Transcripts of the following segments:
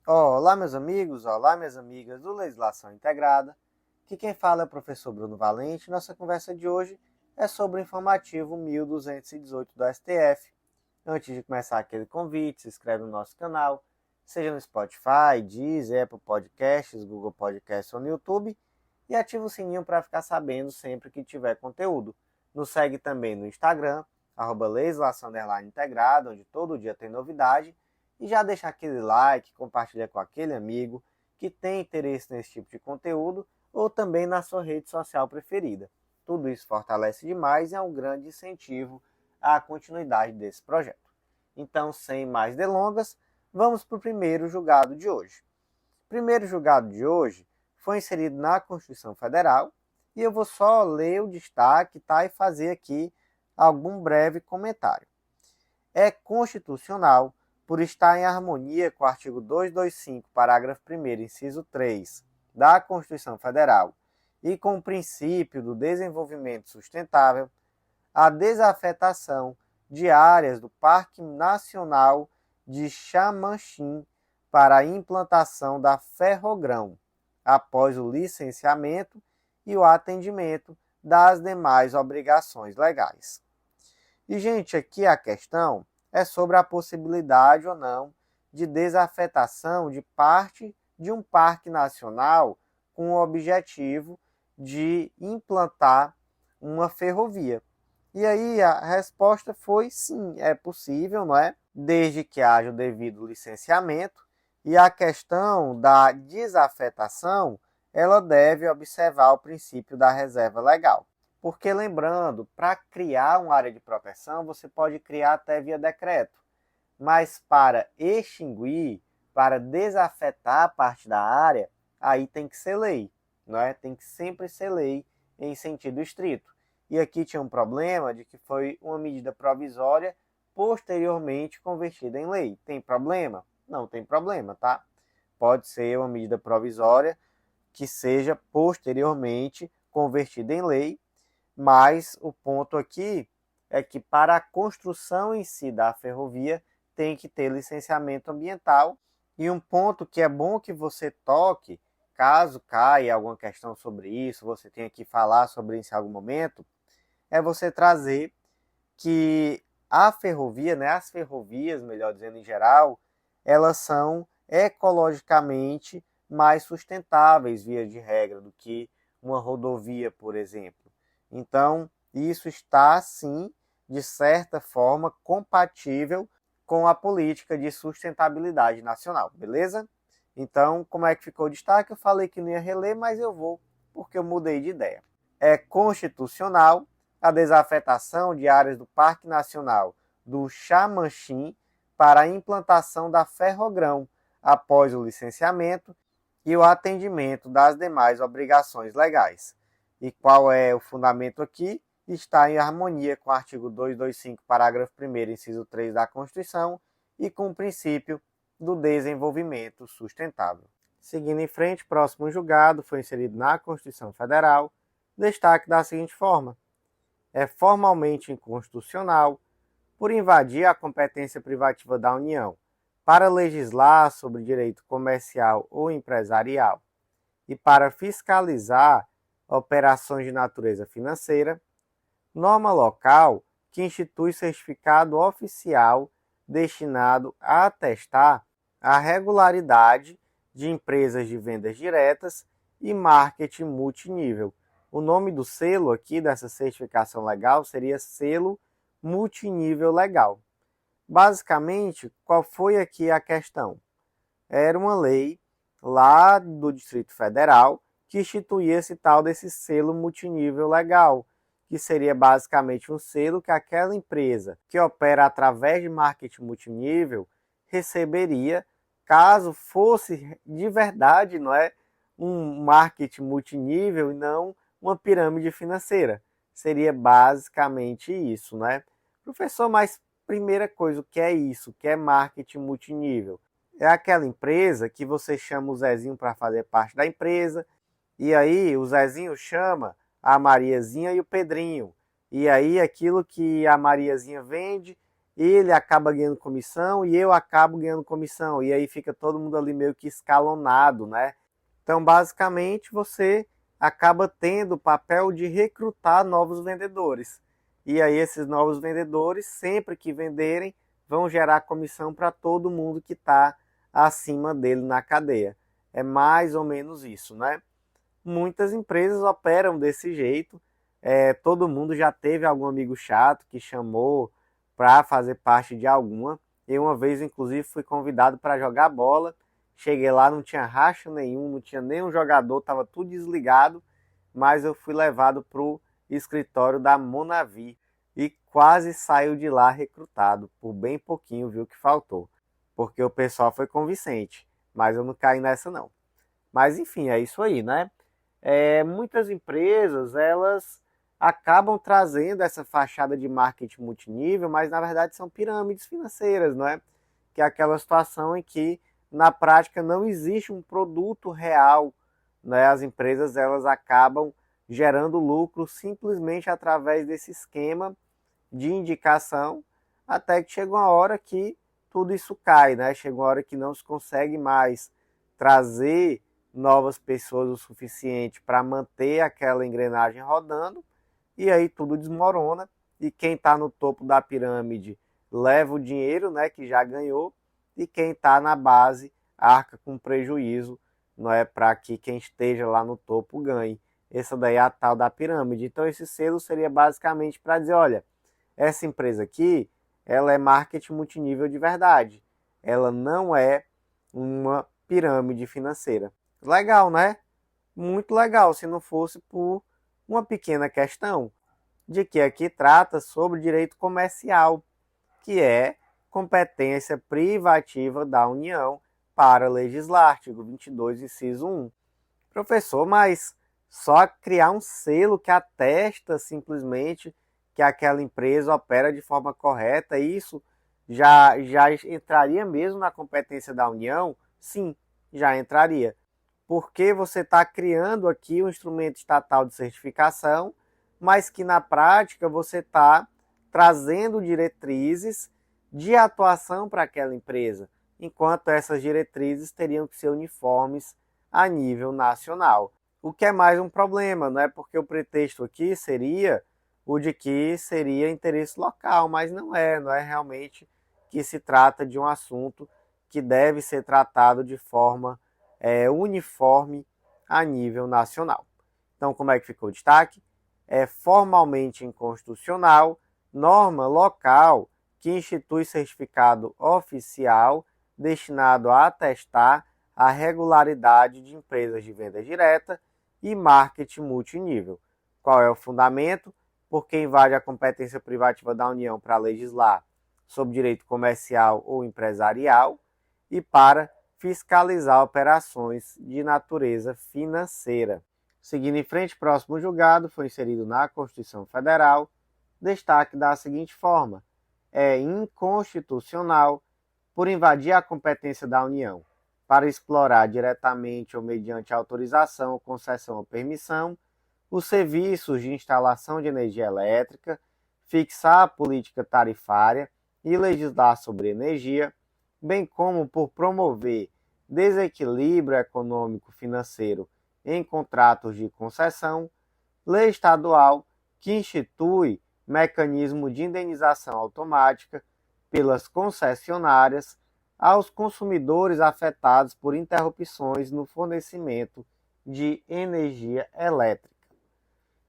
Olá, meus amigos, olá, minhas amigas do Legislação Integrada. Aqui quem fala é o professor Bruno Valente. Nossa conversa de hoje é sobre o informativo 1218 do STF. Antes de começar aquele convite, se inscreve no nosso canal, seja no Spotify, Deezer, Apple Podcasts, Google Podcasts ou no YouTube, e ativa o sininho para ficar sabendo sempre que tiver conteúdo. Nos segue também no Instagram, @legislação_integrada, onde todo dia tem novidade. E já deixa aquele like, compartilha com aquele amigo que tem interesse nesse tipo de conteúdo ou também na sua rede social preferida. Tudo isso fortalece demais e é um grande incentivo à continuidade desse projeto. Então, sem mais delongas, vamos para o primeiro julgado de hoje. O primeiro julgado de hoje foi inserido na Constituição Federal e eu vou só ler o destaque, e fazer aqui algum breve comentário. É constitucional por estar em harmonia com o artigo 225, parágrafo 1º, inciso 3, da Constituição Federal e com o princípio do desenvolvimento sustentável, a desafetação de áreas do Parque Nacional de Xamanchim para a implantação da Ferrogrão, após o licenciamento e o atendimento das demais obrigações legais. E, gente, aqui a questão é sobre a possibilidade ou não de desafetação de parte de um parque nacional com o objetivo de implantar uma ferrovia. E aí a resposta foi sim, é possível, não é? Desde que haja o devido licenciamento, e a questão da desafetação, ela deve observar o princípio da reserva legal. Porque, lembrando, para criar uma área de proteção, você pode criar até via decreto. Mas para extinguir, para desafetar parte da área, aí tem que ser lei. Não é? Tem que sempre ser lei em sentido estrito. E aqui tinha um problema de que foi uma medida provisória posteriormente convertida em lei. Tem problema? Não tem problema, tá? Pode ser uma medida provisória que seja posteriormente convertida em lei. Mas o ponto aqui é que para a construção em si da ferrovia tem que ter licenciamento ambiental. E um ponto que é bom que você toque, caso caia alguma questão sobre isso, você tenha que falar sobre isso em algum momento, é você trazer que a ferrovia, né, as ferrovias, melhor dizendo em geral, elas são ecologicamente mais sustentáveis, via de regra, do que uma rodovia, por exemplo. Então, isso está, sim, de certa forma, compatível com a política de sustentabilidade nacional, beleza? Então, como é que ficou o destaque? Eu falei que não ia reler, mas eu vou, porque eu mudei de ideia. É constitucional a desafetação de áreas do Parque Nacional do Xamanchim para a implantação da Ferrogrão, após o licenciamento e o atendimento das demais obrigações legais. E qual é o fundamento aqui? Está em harmonia com o artigo 225, parágrafo 1º, inciso 3 da Constituição e com o princípio do desenvolvimento sustentável. Seguindo em frente, próximo julgado foi inserido na Constituição Federal, destaque da seguinte forma: é formalmente inconstitucional por invadir a competência privativa da União para legislar sobre direito comercial ou empresarial e para fiscalizar operações de natureza financeira, norma local que institui certificado oficial destinado a atestar a regularidade de empresas de vendas diretas e marketing multinível. O nome do selo aqui dessa certificação legal seria selo multinível legal. Basicamente, qual foi aqui a questão? Era uma lei lá do Distrito Federal que instituía esse tal desse selo multinível legal, que seria basicamente um selo que aquela empresa que opera através de marketing multinível receberia, caso fosse de verdade, não é, um marketing multinível e não uma pirâmide financeira. Seria basicamente isso, né? Professor, mas primeira coisa, o que é isso? O que é marketing multinível? É aquela empresa que você chama o Zezinho para fazer parte da empresa, e aí o Zezinho chama a Mariazinha e o Pedrinho. E aí aquilo que a Mariazinha vende, ele acaba ganhando comissão e eu acabo ganhando comissão. E aí fica todo mundo ali meio que escalonado, né? Então, basicamente, você acaba tendo o papel de recrutar novos vendedores. E aí esses novos vendedores, sempre que venderem, vão gerar comissão para todo mundo que está acima dele na cadeia. É mais ou menos isso, né? Muitas empresas operam desse jeito. Todo mundo já teve algum amigo chato que chamou para fazer parte de alguma. Eu uma vez, inclusive, fui convidado para jogar bola. Cheguei lá, não tinha racha nenhum, não tinha nenhum jogador, estava tudo desligado. Mas eu fui levado para o escritório da Monavi e quase saiu de lá recrutado. Por bem pouquinho, viu que faltou. Porque o pessoal foi convincente, mas eu não caí nessa não. Mas enfim, é isso aí, né? Muitas empresas, elas acabam trazendo essa fachada de marketing multinível, mas na verdade são pirâmides financeiras, não é? Que é aquela situação em que na prática não existe um produto real, né? As empresas, elas acabam gerando lucro simplesmente através desse esquema de indicação, até que chega uma hora que tudo isso cai, né? Chega uma hora que não se consegue mais trazer novas pessoas o suficiente para manter aquela engrenagem rodando, e aí tudo desmorona, e quem está no topo da pirâmide leva o dinheiro, né, que já ganhou, e quem está na base arca com prejuízo, não é, para que quem esteja lá no topo ganhe. Essa daí é a tal da pirâmide. Então esse selo seria basicamente para dizer, olha, essa empresa aqui, ela é marketing multinível de verdade. Ela não é uma pirâmide financeira. Legal, né? Muito legal, se não fosse por uma pequena questão de que aqui trata sobre direito comercial, que é competência privativa da União para legislar, artigo 22, inciso 1. Professor, mas só criar um selo que atesta simplesmente que aquela empresa opera de forma correta, isso já entraria mesmo na competência da União? Sim, já entraria. Porque você está criando aqui um instrumento estatal de certificação, mas que na prática você está trazendo diretrizes de atuação para aquela empresa, enquanto essas diretrizes teriam que ser uniformes a nível nacional. O que é mais um problema, não é? Porque o pretexto aqui seria o de que seria interesse local, mas não é realmente que se trata de um assunto que deve ser tratado de forma uniforme a nível nacional. Então, como é que ficou o destaque? É formalmente inconstitucional, norma local que institui certificado oficial destinado a atestar a regularidade de empresas de venda direta e marketing multinível. Qual é o fundamento? Porque invade a competência privativa da União para legislar sobre direito comercial ou empresarial e para fiscalizar operações de natureza financeira. Seguindo em frente, próximo julgado foi inserido na Constituição Federal destaque da seguinte forma: é inconstitucional por invadir a competência da União para explorar diretamente ou mediante autorização, concessão ou permissão os serviços de instalação de energia elétrica, fixar a política tarifária e legislar sobre energia, bem como por promover desequilíbrio econômico-financeiro em contratos de concessão, lei estadual que institui mecanismo de indenização automática pelas concessionárias aos consumidores afetados por interrupções no fornecimento de energia elétrica.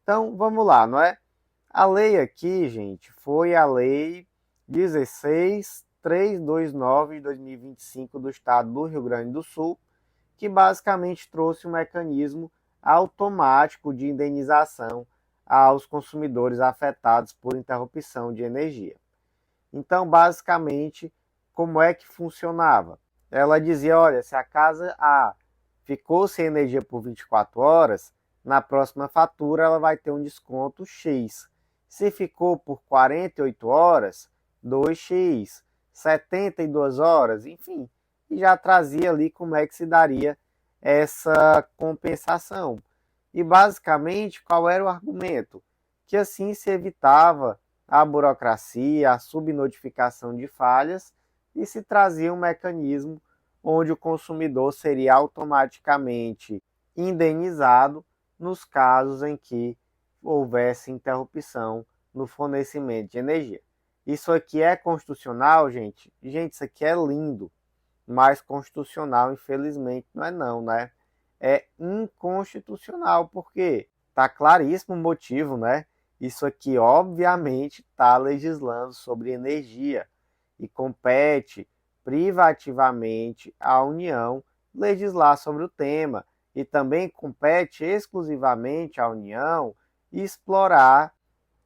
Então, vamos lá, não é? A lei aqui, gente, foi a Lei 16.329 de 2025 do Estado do Rio Grande do Sul, que basicamente trouxe um mecanismo automático de indenização aos consumidores afetados por interrupção de energia. Então, basicamente, como é que funcionava? Ela dizia, olha, se a casa A ficou sem energia por 24 horas, na próxima fatura ela vai ter um desconto X. Se ficou por 48 horas, 2x, 72 horas, enfim. E já trazia ali como é que se daria essa compensação. E basicamente, qual era o argumento? Que assim se evitava a burocracia, a subnotificação de falhas e se trazia um mecanismo onde o consumidor seria automaticamente indenizado nos casos em que houvesse interrupção no fornecimento de energia. Isso aqui é constitucional, gente? Gente, isso aqui é lindo, mas constitucional, infelizmente, não é não, né? É inconstitucional, porque tá claríssimo o motivo, né? Isso aqui, obviamente, está legislando sobre energia e compete privativamente à União legislar sobre o tema e também compete exclusivamente à União explorar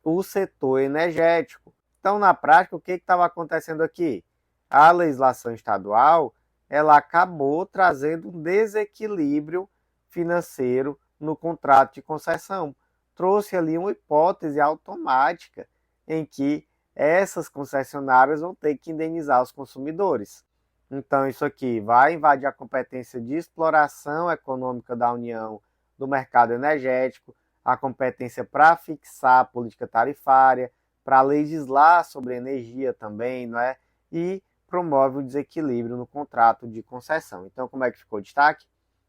o setor energético. Então, na prática, o que estava acontecendo aqui? A legislação estadual ela acabou trazendo um desequilíbrio financeiro no contrato de concessão. Trouxe ali uma hipótese automática em que essas concessionárias vão ter que indenizar os consumidores. Então, isso aqui vai invadir a competência de exploração econômica da União do mercado energético, a competência para fixar a política tarifária, para legislar sobre energia também, não é? E promove o desequilíbrio no contrato de concessão. Então, como é que ficou o destaque?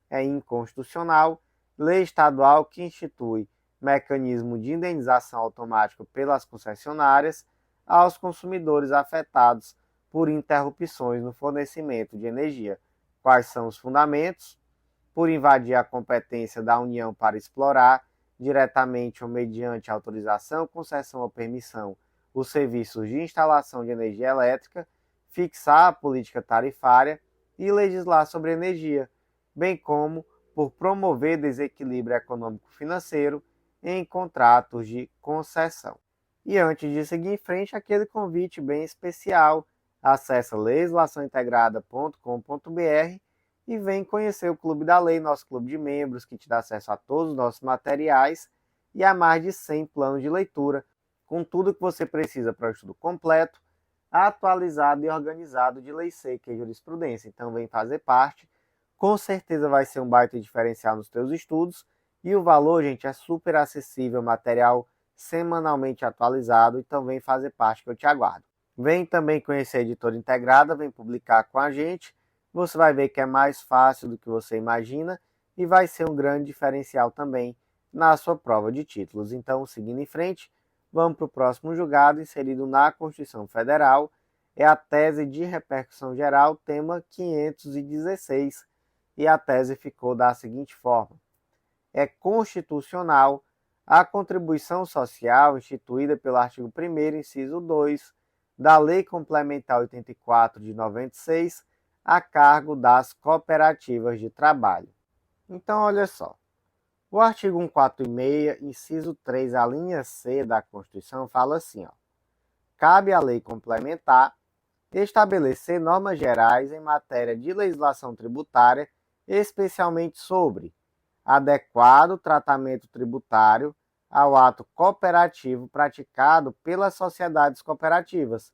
É inconstitucional, lei estadual que institui mecanismo de indenização automático pelas concessionárias aos consumidores afetados por interrupções no fornecimento de energia. Quais são os fundamentos? Por invadir a competência da União para explorar, diretamente ou mediante autorização, concessão ou permissão, os serviços de instalação de energia elétrica, fixar a política tarifária e legislar sobre energia, bem como por promover desequilíbrio econômico-financeiro em contratos de concessão. E antes de seguir em frente, aquele convite bem especial, acesse legislaçãointegrada.com.br e vem conhecer o Clube da Lei, nosso clube de membros, que te dá acesso a todos os nossos materiais e a mais de 100 planos de leitura, com tudo que você precisa para o estudo completo, atualizado e organizado de lei seca e jurisprudência. Então vem fazer parte, com certeza vai ser um baita diferencial nos teus estudos, e o valor, gente, é super acessível, material semanalmente atualizado, então vem fazer parte que eu te aguardo. Vem também conhecer a Editora Integrada, vem publicar com a gente, você vai ver que é mais fácil do que você imagina e vai ser um grande diferencial também na sua prova de títulos. Então, seguindo em frente, vamos para o próximo julgado, inserido na Constituição Federal, é a tese de repercussão geral, tema 516, e a tese ficou da seguinte forma: é constitucional a contribuição social instituída pelo artigo 1º, inciso 2, da Lei Complementar 84 de 96, a cargo das cooperativas de trabalho. Então, olha só. O artigo 146, inciso 3, a linha C da Constituição, fala assim, ó: cabe à lei complementar estabelecer normas gerais em matéria de legislação tributária, especialmente sobre adequado tratamento tributário ao ato cooperativo praticado pelas sociedades cooperativas,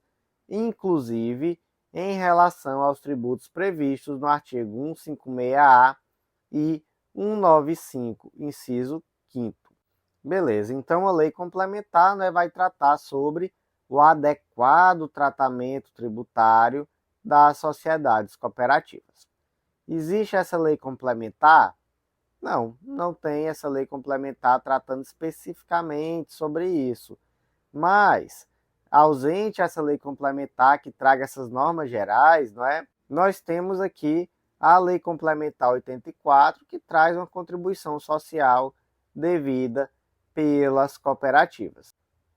inclusive em relação aos tributos previstos no artigo 156-A e 195, inciso 5º. Beleza, então a lei complementar, né, vai tratar sobre o adequado tratamento tributário das sociedades cooperativas. Existe essa lei complementar? Não, não tem essa lei complementar tratando especificamente sobre isso. Mas, ausente essa lei complementar que traga essas normas gerais, não é? Nós temos aqui a Lei Complementar 84, que traz uma contribuição social devida pelas cooperativas.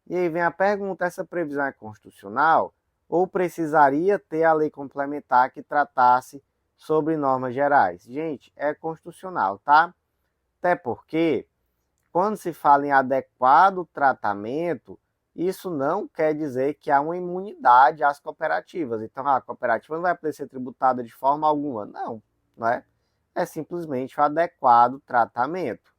E aí vem a pergunta: essa previsão é constitucional ou precisaria ter a lei complementar que tratasse sobre normas gerais? Gente, é constitucional, tá? Até porque, quando se fala em adequado tratamento, isso não quer dizer que há uma imunidade às cooperativas. Então, a cooperativa não vai poder ser tributada de forma alguma. Não, não é? É simplesmente o adequado tratamento.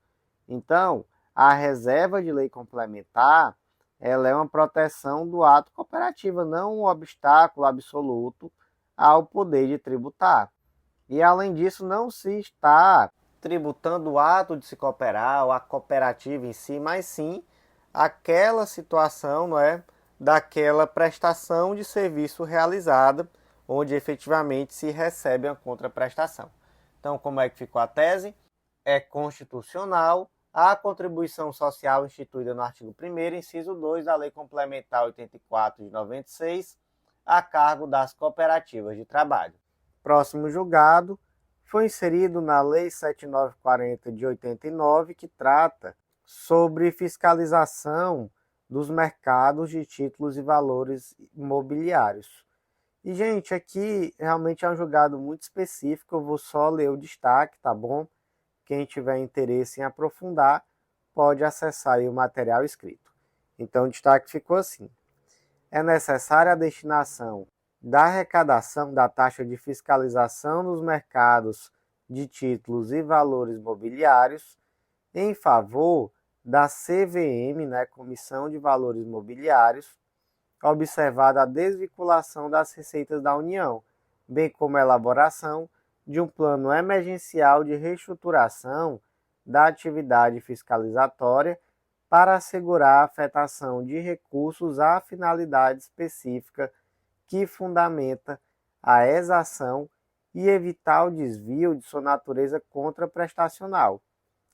Então, a reserva de lei complementar, ela é uma proteção do ato cooperativo, não um obstáculo absoluto ao poder de tributar. E, além disso, não se está tributando o ato de se cooperar ou a cooperativa em si, mas sim aquela situação, não é, daquela prestação de serviço realizada, onde efetivamente se recebe a contraprestação. Então, como é que ficou a tese? É constitucional a contribuição social instituída no artigo 1º, inciso 2 da Lei Complementar 84 de 96, a cargo das cooperativas de trabalho. Próximo julgado foi inserido na Lei 7940 de 89, que trata sobre fiscalização dos mercados de títulos e valores imobiliários. E, gente, aqui realmente é um julgado muito específico, eu vou só ler o destaque, tá bom? Quem tiver interesse em aprofundar, pode acessar aí o material escrito. Então, o destaque ficou assim. É necessária a destinação da arrecadação da taxa de fiscalização nos mercados de títulos e valores mobiliários em favor da CVM, Comissão de Valores Mobiliários, observada a desvinculação das receitas da União, bem como a elaboração de um plano emergencial de reestruturação da atividade fiscalizatória para assegurar a afetação de recursos à finalidade específica que fundamenta a exação e evitar o desvio de sua natureza contraprestacional,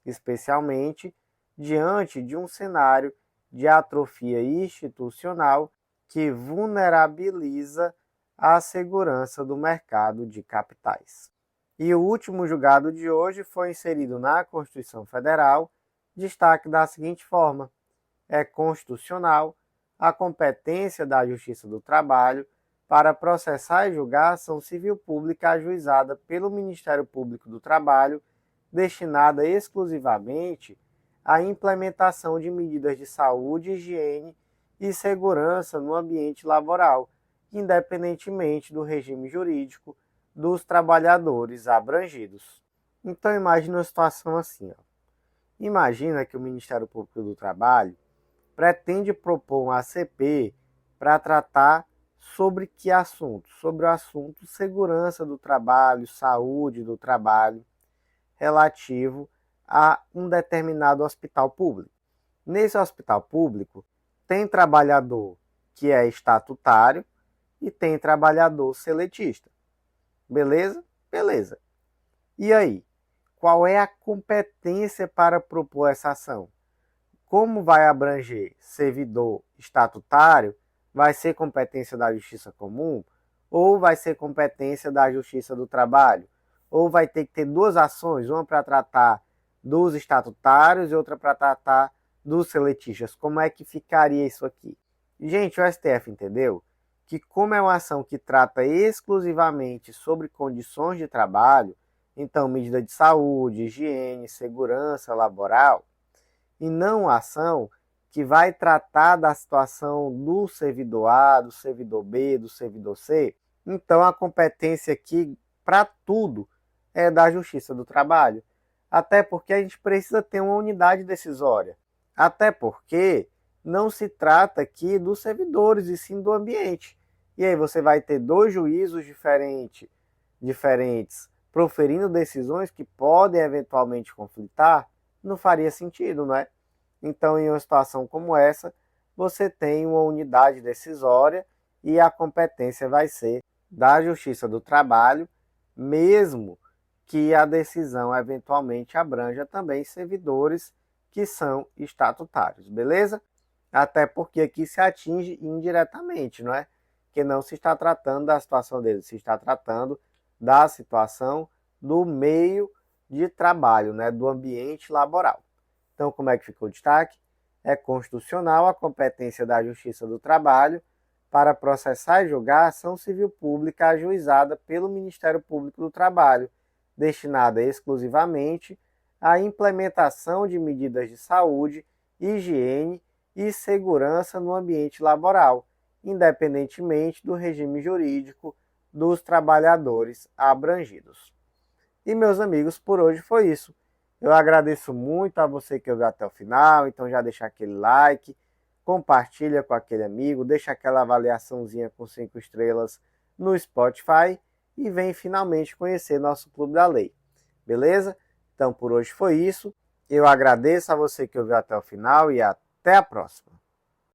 especialmente diante de um cenário de atrofia institucional que vulnerabiliza a segurança do mercado de capitais. E o último julgado de hoje foi inserido na Constituição Federal, destaque da seguinte forma: é constitucional a competência da Justiça do Trabalho para processar e julgar ação civil pública ajuizada pelo Ministério Público do Trabalho, destinada exclusivamente à implementação de medidas de saúde, higiene e segurança no ambiente laboral, independentemente do regime jurídico dos trabalhadores abrangidos. Então imagine uma situação assim. Imagina que o Ministério Público do Trabalho pretende propor um ACP para tratar sobre que assunto? Sobre o assunto segurança do trabalho, saúde do trabalho, relativo a um determinado hospital público. Nesse hospital público, tem trabalhador que é estatutário e tem trabalhador seletista. Beleza? Beleza. E aí? Qual é a competência para propor essa ação? Como vai abranger servidor estatutário? Vai ser competência da Justiça Comum? Ou vai ser competência da Justiça do Trabalho? Ou vai ter que ter duas ações, uma para tratar dos estatutários e outra para tratar dos seletistas? Como é que ficaria isso aqui? Gente, o STF entendeu que, como é uma ação que trata exclusivamente sobre condições de trabalho, então medida de saúde, higiene, segurança laboral, e não uma ação que vai tratar da situação do servidor A, do servidor B, do servidor C, então a competência aqui para tudo é da Justiça do Trabalho. Até porque a gente precisa ter uma unidade decisória. Até porque não se trata aqui dos servidores, e sim do ambiente. E aí você vai ter dois juízos diferentes proferindo decisões que podem eventualmente conflitar. Não faria sentido, não é? Então, em uma situação como essa, você tem uma unidade decisória e a competência vai ser da Justiça do Trabalho, mesmo que a decisão eventualmente abranja também servidores que são estatutários, beleza? Até porque aqui se atinge indiretamente, não é? Que não se está tratando da situação deles, se está tratando da situação do meio de trabalho, né? Do ambiente laboral. Então, como é que ficou o destaque? É constitucional a competência da Justiça do Trabalho para processar e julgar a ação civil pública ajuizada pelo Ministério Público do Trabalho, destinada exclusivamente à implementação de medidas de saúde, higiene e segurança no ambiente laboral, independentemente do regime jurídico dos trabalhadores abrangidos. E, meus amigos, por hoje foi isso. Eu agradeço muito a você que ouviu até o final, então já deixa aquele like, compartilha com aquele amigo, deixa aquela avaliaçãozinha com 5 estrelas no Spotify e vem finalmente conhecer nosso Clube da Lei. Beleza? Então por hoje foi isso. Eu agradeço a você que ouviu até o final e até a próxima.